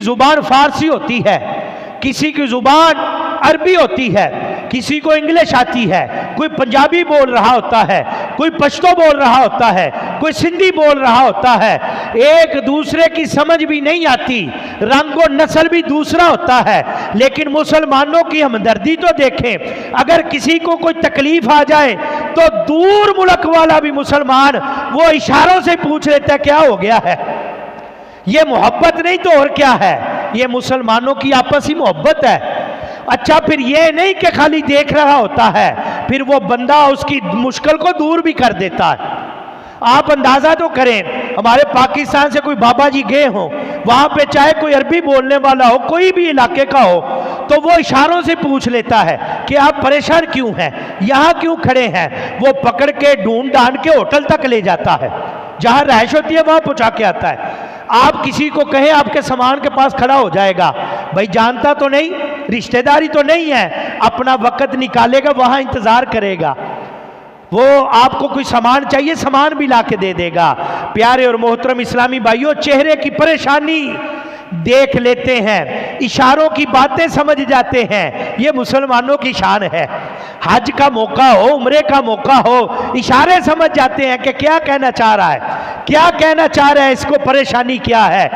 जुबान फारसी होती है, किसी की जुबान अरबी होती है, किसी को इंग्लिश आती है, कोई पंजाबी बोल रहा होता है, कोई पश्तो बोल रहा होता है, कोई सिंधी बोल रहा होता है। एक दूसरे की समझ भी नहीं आती, रंग और नस्ल भी दूसरा होता है। लेकिन मुसलमानों की हमदर्दी तो देखें, अगर किसी को कोई तकलीफ आ जाए तो दूर मुल्क वाला भी मुसलमान वो इशारों से पूछ लेता है क्या हो गया है। ये मोहब्बत नहीं तो और क्या है, ये मुसलमानों की आपसी मोहब्बत है। अच्छा, फिर ये नहीं कि खाली देख रहा होता है, फिर वो बंदा उसकी मुश्किल को दूर भी कर देता है। आप अंदाजा तो करें, हमारे पाकिस्तान से कोई बाबा जी गए हो, वहां पे चाहे कोई अरबी बोलने वाला हो, कोई भी इलाके का हो, तो वो इशारों से पूछ लेता है कि आप परेशान क्यों हैं, यहाँ क्यों खड़े हैं। वो पकड़ के ढूंढ ढांड के होटल तक ले जाता है, जहां रहायश होती है वहां पहुंचा के आता है। आप किसी को कहें आपके सामान के पास खड़ा हो जाएगा, भाई जानता तो नहीं, रिश्तेदारी तो नहीं है, अपना वक्त निकालेगा, वहां इंतजार करेगा। वो आपको कोई सामान चाहिए, सामान भी ला के दे देगा। प्यारे और मोहतरम इस्लामी भाइयों, चेहरे की परेशानी देख लेते हैं, इशारों की बातें समझ जाते हैं, ये मुसलमानों की शान है। हज का मौका हो, उम्रे का मौका हो, इशारे समझ जाते हैं कि क्या कहना चाह रहा है, क्या कहना चाह रहा है, इसको परेशानी क्या है।